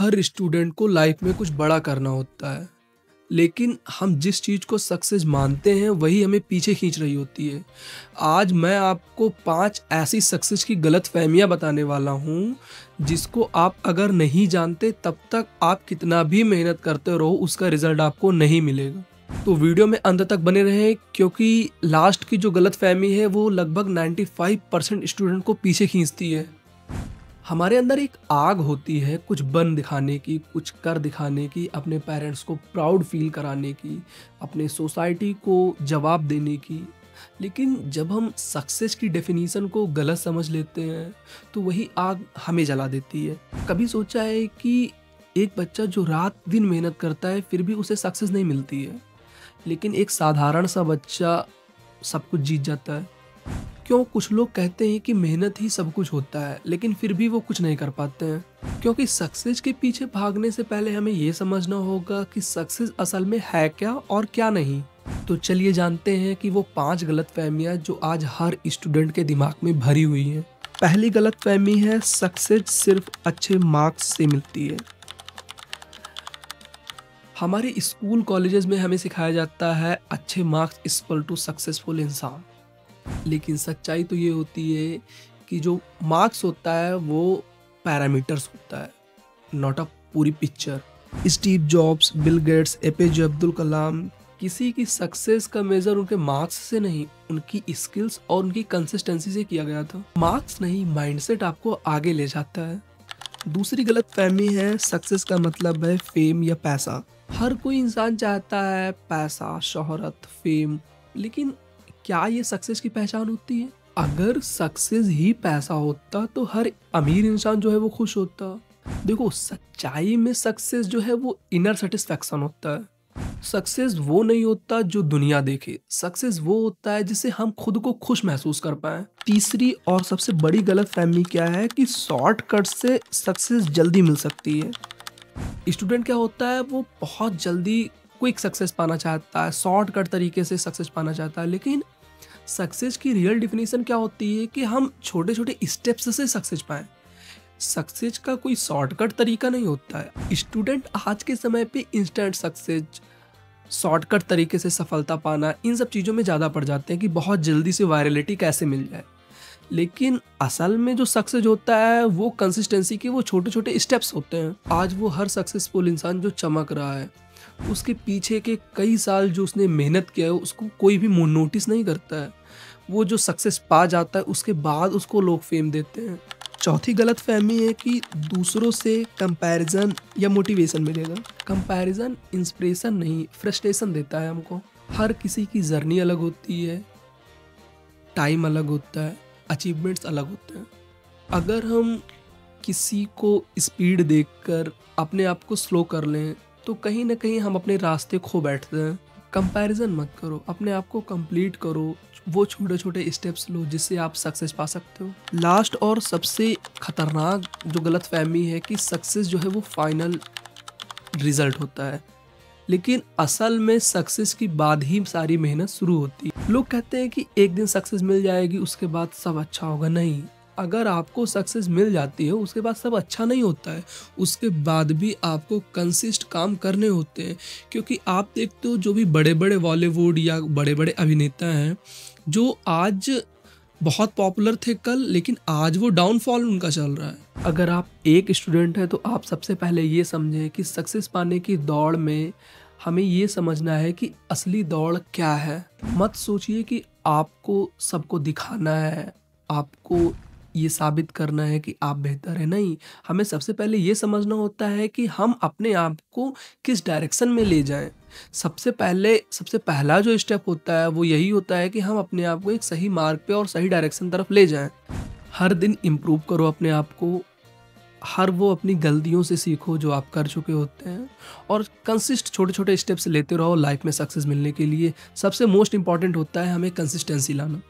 हर student को life में कुछ बड़ा करना होता है, लेकिन हम जिस चीज़ को सक्सेस मानते हैं वही हमें पीछे खींच रही होती है। आज मैं आपको 5 ऐसी सक्सेस की गलतफ़हमियाँ बताने वाला हूँ, जिसको आप अगर नहीं जानते तब तक आप कितना भी मेहनत करते रहो उसका रिज़ल्ट आपको नहीं मिलेगा। तो वीडियो में अंत तक बने रहें, क्योंकि लास्ट की जो गलतफ़हमी है वो लगभग 95% स्टूडेंट को पीछे खींचती है। हमारे अंदर एक आग होती है कुछ बन दिखाने की, कुछ कर दिखाने की, अपने पेरेंट्स को प्राउड फील कराने की, अपने सोसाइटी को जवाब देने की। लेकिन जब हम सक्सेस की डेफिनेशन को गलत समझ लेते हैं तो वही आग हमें जला देती है। कभी सोचा है कि एक बच्चा जो रात दिन मेहनत करता है फिर भी उसे सक्सेस नहीं मिलती है, लेकिन एक साधारण सा बच्चा सब कुछ जीत जाता है। क्यों कुछ लोग कहते हैं कि मेहनत ही सब कुछ होता है, लेकिन फिर भी वो कुछ नहीं कर पाते हैं? क्योंकि सक्सेस के पीछे भागने से पहले हमें ये समझना होगा कि सक्सेस असल में है क्या और क्या नहीं। तो चलिए जानते हैं कि वो 5 गलतफहमियां जो आज हर स्टूडेंट के दिमाग में भरी हुई हैं। पहली गलतफहमी है, सक्सेस सिर्फ अच्छे मार्क्स से मिलती है। हमारे स्कूल कॉलेजेस में हमें सिखाया जाता है अच्छे मार्क्स इक्वल टू सक्सेसफुल इंसान, लेकिन सच्चाई तो ये होती है कि जो मार्क्स होता है वो पैरामीटर्स होता है, नॉट अ पूरी picture. Steve Jobs, Bill Gates, APJ Abdul Kalam, किसी की सक्सेस का मेजर उनके मार्क्स से नहीं, उनकी स्किल्स और उनकी कंसिस्टेंसी से किया गया था। मार्क्स नहीं, माइंडसेट आपको आगे ले जाता है। दूसरी गलत फहमी है, सक्सेस का मतलब है फेम या पैसा। हर कोई इंसान चाहता है पैसा, शोहरत, फेम, लेकिन क्या ये सक्सेस की पहचान होती है? अगर सक्सेस ही पैसा होता तो हर अमीर इंसान जो है वो खुश होता। देखो, सच्चाई में सक्सेस जो है वो इनर सेटिस्फैक्शन होता है। सक्सेस वो नहीं होता जो दुनिया देखे, सक्सेस वो होता है जिससे हम खुद को खुश महसूस कर पाए। तीसरी और सबसे बड़ी गलतफहमी क्या है कि शॉर्टकट से सक्सेस जल्दी मिल सकती है। स्टूडेंट क्या होता है, वो बहुत जल्दी क्विक सक्सेस पाना चाहता है, शॉर्टकट तरीके से सक्सेस पाना चाहता है, लेकिन सक्सेस की रियल डेफिनेशन क्या होती है कि हम छोटे छोटे स्टेप्स से सक्सेस पाएं। सक्सेस का कोई शॉर्टकट तरीका नहीं होता है। स्टूडेंट आज के समय पे इंस्टेंट सक्सेस, शॉर्टकट तरीके से सफलता पाना, इन सब चीज़ों में ज़्यादा पड़ जाते हैं कि बहुत जल्दी से वायरलिटी कैसे मिल जाए। लेकिन असल में जो सक्सेस होता है वो कंसिस्टेंसी के वो छोटे छोटे स्टेप्स होते हैं। आज वो हर सक्सेसफुल इंसान जो चमक रहा है, उसके पीछे के कई साल जो उसने मेहनत किया है उसको कोई भी नोटिस नहीं करता है। वो जो सक्सेस पा जाता है उसके बाद उसको लोग फेम देते हैं। चौथी गलत फहमी है कि दूसरों से कंपैरिजन या मोटिवेशन मिलेगा। कंपैरिजन इंस्पिरेशन नहीं, फ्रस्ट्रेशन देता है हमको। हर किसी की जर्नी अलग होती है, टाइम अलग होता है, अचीवमेंट्स अलग होते हैं। अगर हम किसी को स्पीड देखकर अपने आप को स्लो कर लें तो कहीं ना कहीं हम अपने रास्ते खो बैठते हैं। कंपैरिजन मत करो, अपने आप को कंप्लीट करो, वो छोटे छोटे स्टेप्स लो जिससे आप सक्सेस पा सकते हो। लास्ट और सबसे खतरनाक जो गलत फहमी है कि सक्सेस जो है वो फाइनल रिजल्ट होता है, लेकिन असल में सक्सेस की बाद ही सारी मेहनत शुरू होती है। लोग कहते हैं कि एक दिन सक्सेस मिल जाएगी उसके बाद सब अच्छा होगा। नहीं, अगर आपको सक्सेस मिल जाती है उसके बाद सब अच्छा नहीं होता है, उसके बाद भी आपको कंसिस्ट काम करने होते हैं। क्योंकि आप देखते हो जो भी बड़े बड़े बॉलीवुड या बड़े बड़े अभिनेता हैं जो आज बहुत पॉपुलर थे कल, लेकिन आज वो डाउनफॉल उनका चल रहा है। अगर आप एक स्टूडेंट हैं तो आप सबसे पहले ये समझें कि सक्सेस पाने की दौड़ में हमें ये समझना है कि असली दौड़ क्या है। मत सोचिए कि आपको सबको दिखाना है, आपको ये साबित करना है कि आप बेहतर है। नहीं, हमें सबसे पहले ये समझना होता है कि हम अपने आप को किस डायरेक्शन में ले जाएं। सबसे पहला जो स्टेप होता है वो यही होता है कि हम अपने आप को एक सही मार्ग पे और सही डायरेक्शन तरफ ले जाएं। हर दिन इम्प्रूव करो अपने आप को, हर वो अपनी गलतियों से सीखो जो आप कर चुके होते हैं, और कंसिस्ट छोटे छोटे स्टेप्स लेते रहो लाइफ में सक्सेस मिलने के लिए। सबसे मोस्ट इंपॉर्टेंट होता है हमें कंसिस्टेंसी लाना।